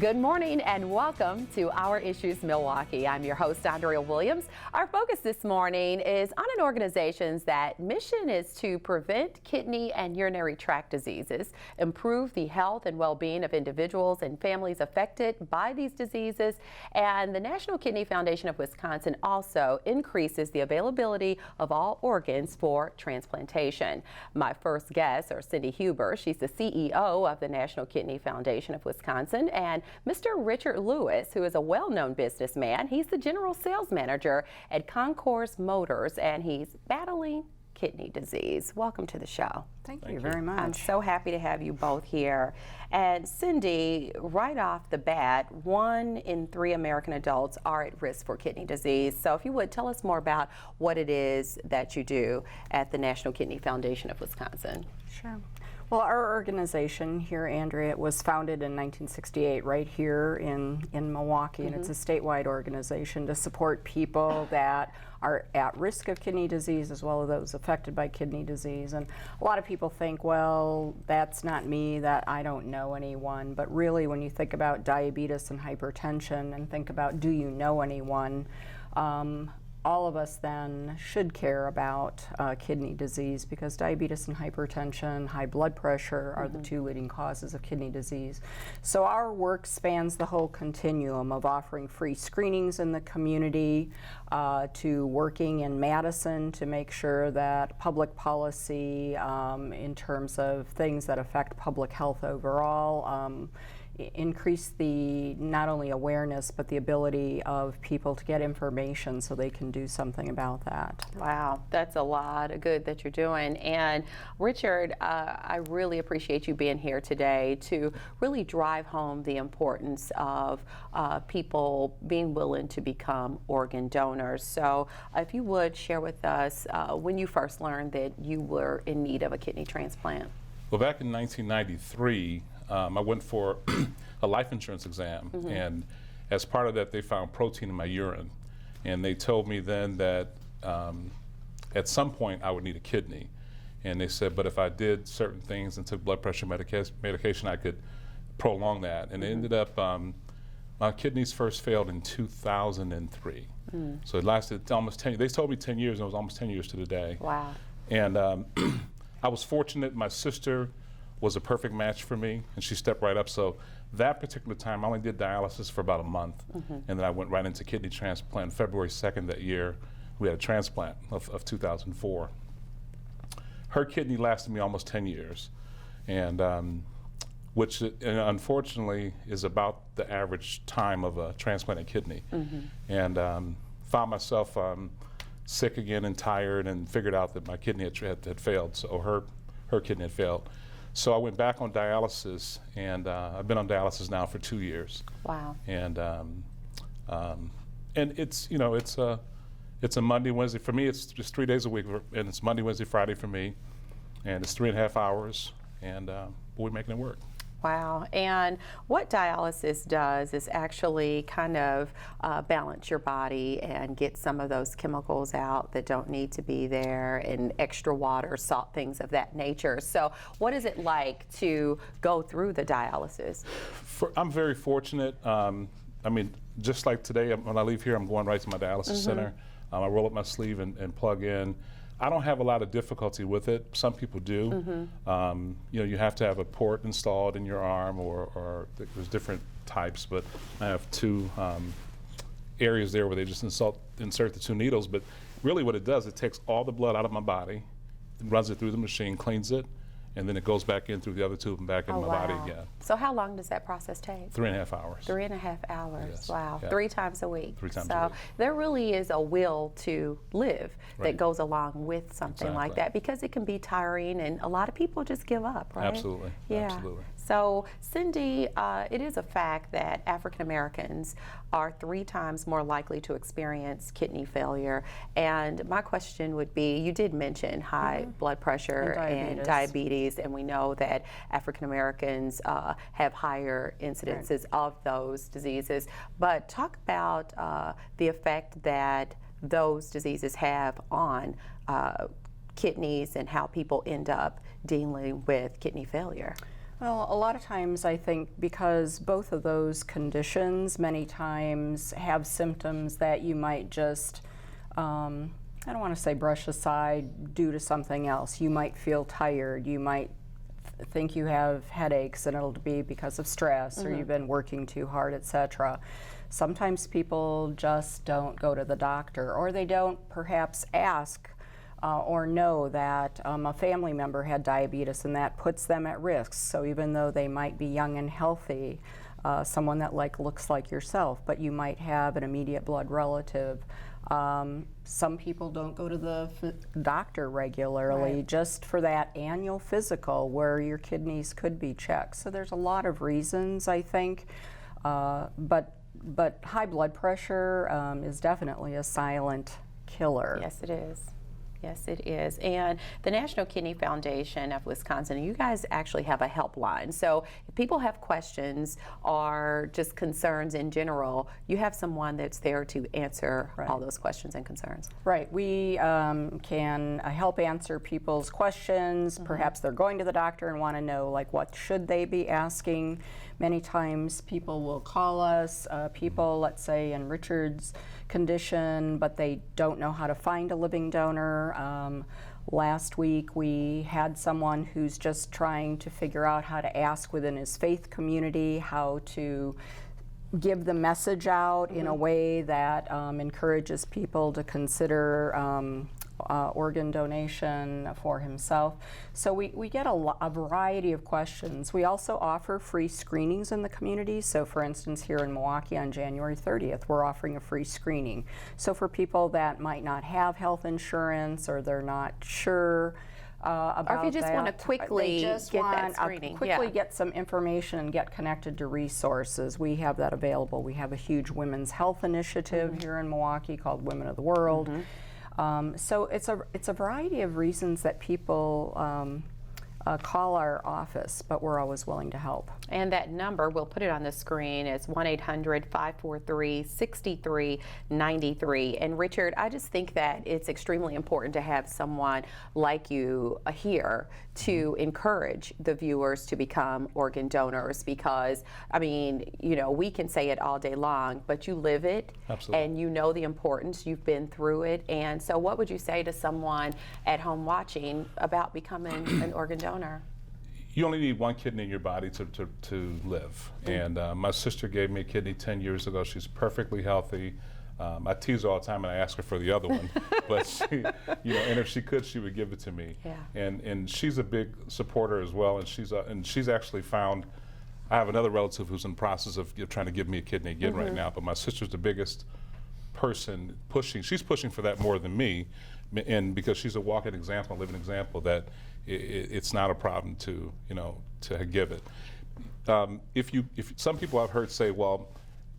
Good morning and welcome to Our Issues Milwaukee. I'm your host, Andrea Williams. Our focus this morning is on an organization's that mission is to prevent kidney and urinary tract diseases, improve the health and well-being of individuals and families affected by these diseases, and the National Kidney Foundation of Wisconsin also increases the availability of all organs for transplantation. My first guests are Cindy Huber. She's the CEO of the National Kidney Foundation of Wisconsin, and Mr. Richard Lewis, who is a well-known businessman. He's the general sales manager at Concourse Motors, and he's battling kidney disease. Welcome to the show. Thank you very much. I'm so happy to have you both here. And Cindy, right off the bat, 1 in 3 American adults are at risk for kidney disease. So if you would, tell us more about what it is that you do at the National Kidney Foundation of Wisconsin. Sure. Well, our organization here, Andrea, was founded in 1968 right here in Milwaukee, and it's a statewide organization to support people that are at risk of kidney disease as well as those affected by kidney disease. And a lot of people think, well, that's not me, that I don't know anyone. But really, when you think about diabetes and hypertension and think about do you know anyone, all of us then should care about kidney disease, because diabetes and hypertension, high blood pressure are the 2 leading causes of kidney disease. So our work spans the whole continuum of offering free screenings in the community to working in Madison to make sure that public policy in terms of things that affect public health overall increase the not only awareness but the ability of people to get information so they can do something about that. Wow, that's a lot of good that you're doing. And Richard, I really appreciate you being here today to really drive home the importance of people being willing to become organ donors. So if you would share with us when you first learned that you were in need of a kidney transplant. Well, back in 1993, I went for a life insurance exam, and as part of that, they found protein in my urine, and they told me then that at some point I would need a kidney, and they said, but if I did certain things and took blood pressure medication, I could prolong that, and it ended up, my kidneys first failed in 2003, so it lasted almost 10 years. They told me 10 years, and it was almost 10 years to the day. Wow. And I was fortunate. My sister was a perfect match for me, and she stepped right up. So that particular time, I only did dialysis for about a month, and then I went right into kidney transplant. February 2nd that year, we had a transplant of 2004. Her kidney lasted me almost 10 years, and which unfortunately is about the average time of a transplanted kidney. And found myself sick again and tired, and figured out that my kidney had failed, so her kidney had failed. So I went back on dialysis, and I've been on dialysis now for 2 years. Wow. And it's, you know, it's a Monday, Wednesday. For me, it's just 3 days a week, and it's Monday, Wednesday, Friday for me, and it's 3.5 hours, and we're making it work. Wow. And what dialysis does is actually kind of balance your body and get some of those chemicals out that don't need to be there, and extra water, salt, things of that nature. So what is it like to go through the dialysis? I'm very fortunate. I mean, just like today, when I leave here, I'm going right to my dialysis center. I roll up my sleeve and plug in. I don't have a lot of difficulty with it. Some people do. You know, you have to have a port installed in your arm, or there's different types, but I have 2 areas there where they just insert the 2 needles. But really what it does, it takes all the blood out of my body, runs it through the machine, cleans it, and then it goes back in through the other tube and back into my body again. So how long does that process take? 3.5 hours. 3.5 hours. Yes. Wow. Yeah. 3 times a week. 3 times so a week. there really is a will to live that goes along with something like that, because it can be tiring, and a lot of people just give up, right? Absolutely. Yeah. Absolutely. So Cindy, it is a fact that African Americans are 3 times more likely to experience kidney failure. And my question would be, you did mention high blood pressure and diabetes, and we know that African Americans have higher incidences of those diseases. But talk about the effect that those diseases have on kidneys and how people end up dealing with kidney failure. Well, a lot of times I think because both of those conditions many times have symptoms that you might just, I don't want to say brush aside due to something else. You might feel tired, you might think you have headaches and it'll be because of stress or you've been working too hard, etc. Sometimes people just don't go to the doctor, or they don't perhaps ask or know that a family member had diabetes, and that puts them at risk. So even though they might be young and healthy, someone that looks like yourself, but you might have an immediate blood relative. Some people don't go to the doctor regularly just for that annual physical where your kidneys could be checked. So there's a lot of reasons, I think, but high blood pressure is definitely a silent killer. Yes, it is. Yes, it is. And the National Kidney Foundation of Wisconsin, you guys actually have a helpline. So if people have questions or just concerns in general, you have someone that's there to answer all those questions and concerns. Right. We can help answer people's questions. Perhaps they're going to the doctor and want to know, like, what should they be asking. Many times people will call us, people, let's say, in Richard's condition, but they don't know how to find a living donor. Last week we had someone who's just trying to figure out how to ask within his faith community how to give the message out in a way that encourages people to consider organ donation for himself. So we get a variety of questions. We also offer free screenings in the community. So for instance, here in Milwaukee on January 30th, we're offering a free screening. So for people that might not have health insurance, or they're not sure about that. Or if you just want to quickly get that screening. Quickly get some information and get connected to resources. We have that available. We have a huge women's health initiative here in Milwaukee called Women of the World. So it's a variety of reasons that people call our office, but we're always willing to help. And that number, we'll put it on the screen, is 1-800-543-6393. And Richard, I just think that it's extremely important to have someone like you here to encourage the viewers to become organ donors, because, I mean, you know, we can say it all day long, but you live it. Absolutely. And you know the importance, you've been through it. And so what would you say to someone at home watching about becoming an organ donor? You only need one kidney in your body to live. And my sister gave me a kidney 10 years ago. She's perfectly healthy. I tease her all the time and I ask her for the other one, but she, you know, and if she could, she would give it to me. Yeah. And she's a big supporter as well. And she's actually found. I have another relative who's in the process of trying to give me a kidney again right now. But my sister's the biggest person pushing. She's pushing for that more than me, and because she's a walking example, a living example that it's not a problem to give it. If some people I've heard say, well,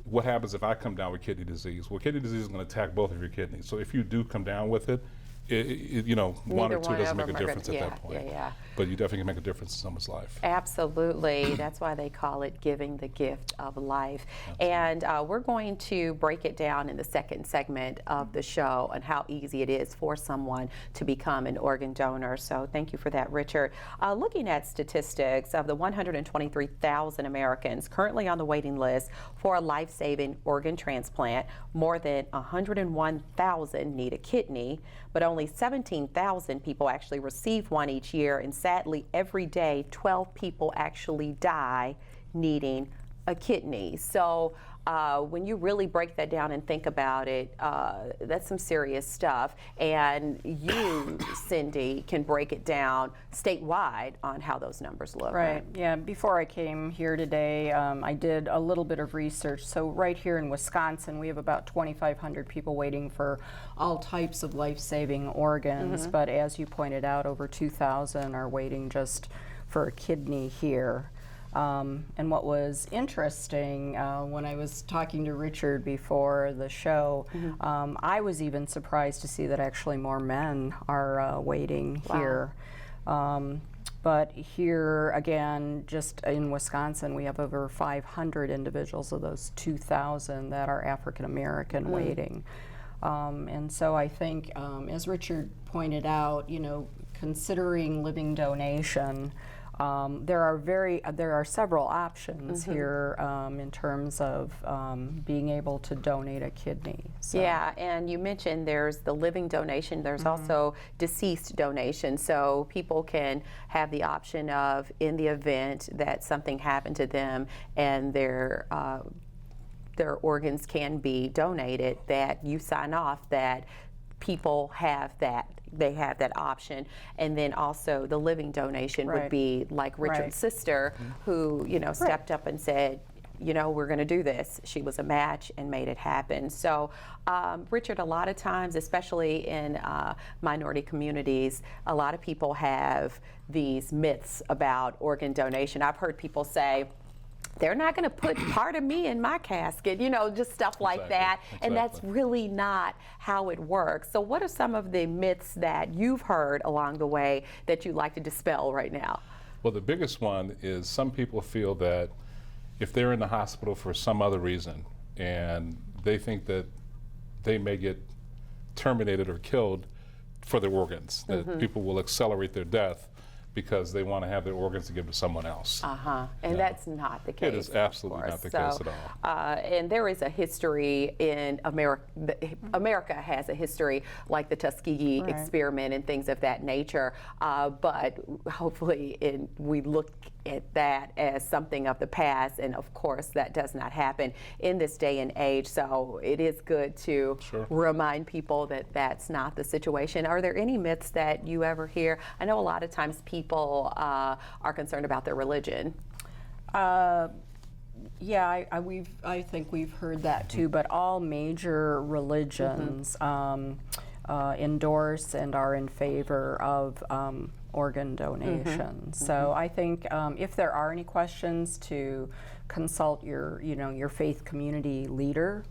what happens if I come down with kidney disease? Well, kidney disease is going to attack both of your kidneys. So if you do come down with it, one or two doesn't make a difference at that point. But you definitely can make a difference in someone's life. Absolutely. That's why they call it giving the gift of life. Absolutely. And we're going to break it down in the second segment of the show and how easy it is for someone to become an organ donor. So thank you for that, Richard. Looking at statistics of the 123,000 Americans currently on the waiting list for a life-saving organ transplant, more than 101,000 need a kidney, but only 17,000 people actually receive one each year, and sadly every day 12 people actually die needing a kidney. So when you really break that down and think about it, that's some serious stuff. And you, Cindy, can break it down statewide on how those numbers look. Right. Yeah. Before I came here today, I did a little bit of research. So right here in Wisconsin, we have about 2,500 people waiting for all types of life-saving organs. But as you pointed out, over 2,000 are waiting just for a kidney here. And what was interesting when I was talking to Richard before the show, I was even surprised to see that actually more men are waiting here. But here, again, just in Wisconsin, we have over 500 individuals of those 2,000 that are African American waiting. And so I think, as Richard pointed out, considering living donation, there are several options here in terms of being able to donate a kidney. So. Yeah, and you mentioned there's the living donation, there's also deceased donation, so people can have the option of, in the event that something happened to them and their organs can be donated, that you sign off that people have that, they have that option. And then also the living donation would be like Richard's sister, who, you know, stepped up and said, you know, we're going to do this. She was a match and made it happen. So, Richard, a lot of times, especially in minority communities, a lot of people have these myths about organ donation. I've heard people say, they're not going to put part of me in my casket, you know, just stuff like that. And that's really not how it works. So what are some of the myths that you've heard along the way that you'd like to dispel right now? Well, the biggest one is some people feel that if they're in the hospital for some other reason and they think that they may get terminated or killed for their organs, that people will accelerate their death because they want to have their organs to give to someone else. And that's not the case. It is absolutely not the case at all. And there is a history in America. America has a history like the Tuskegee experiment and things of that nature. But hopefully we look at that as something of the past, and of course that does not happen in this day and age. So it is good to remind people that that's not the situation. Are there any myths that you ever hear? I know a lot of times people are concerned about their religion. Yeah, I think we've heard that too, but all major religions endorse and are in favor of organ donation. So I think if there are any questions, to consult your faith community leader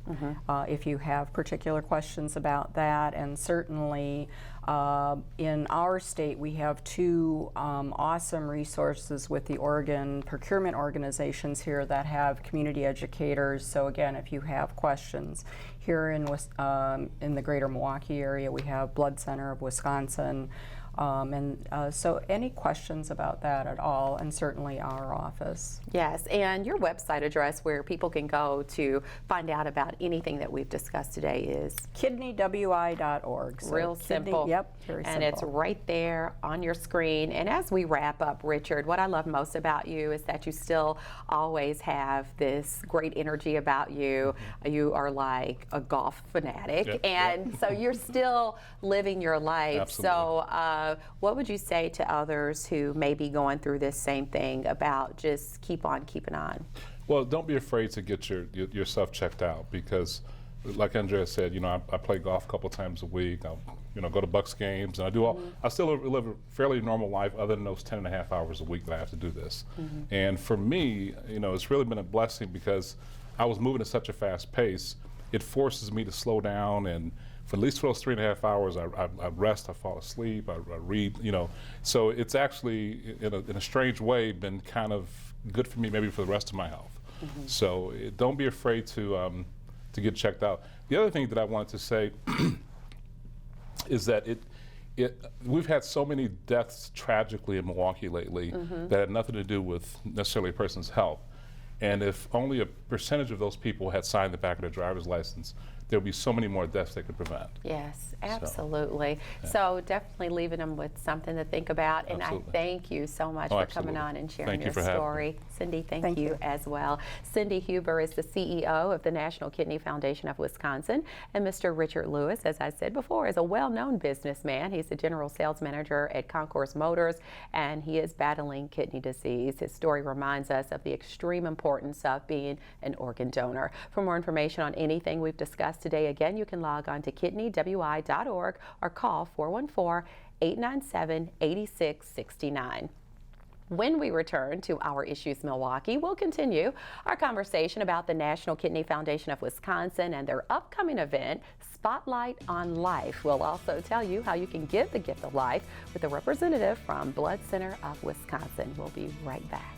if you have particular questions about that. And certainly in our state we have two awesome resources with the organ procurement organizations here that have community educators. So again, if you have questions, here in the greater Milwaukee area we have Blood Center of Wisconsin. So any questions about that at all, and certainly our office. Yes, and your website address where people can go to find out about anything that we've discussed today is? kidneywi.org. So real simple. Yep, very simple. And it's right there on your screen. And as we wrap up, Richard, what I love most about you is that you still always have this great energy about you. You are like a golf fanatic, and so you're still living your life. Absolutely. So what would you say to others who may be going through this same thing about just keep on keeping on? Well, don't be afraid to get yourself checked out, because like Andrea said, I play golf a couple times a week. I'll go to Bucks games, and I do all. I still live a fairly normal life other than those 10.5 hours a week that I have to do this. And for me, it's really been a blessing because I was moving at such a fast pace. It forces me to slow down, and for at least for those 3.5 hours, I rest, I fall asleep, I read, So it's actually, in a strange way, been kind of good for me, maybe for the rest of my health. So don't be afraid to get checked out. The other thing that I wanted to say is that we've had so many deaths tragically in Milwaukee lately that had nothing to do with necessarily a person's health. And if only a percentage of those people had signed the back of their driver's license, there would be so many more deaths they could prevent. Yes, absolutely. So definitely leaving them with something to think about. And I thank you so much for coming on and sharing your story. Cindy, thank you as well. Cindy Huber is the CEO of the National Kidney Foundation of Wisconsin. And Mr. Richard Lewis, as I said before, is a well-known businessman. He's the general sales manager at Concourse Motors, and he is battling kidney disease. His story reminds us of the extreme importance of being an organ donor. For more information on anything we've discussed today, again, you can log on to kidneywi.org or call 414-897-8669. When we return to Our Issues Milwaukee, we'll continue our conversation about the National Kidney Foundation of Wisconsin and their upcoming event, Spotlight on Life. We'll also tell you how you can give the gift of life with a representative from Blood Center of Wisconsin. We'll be right back.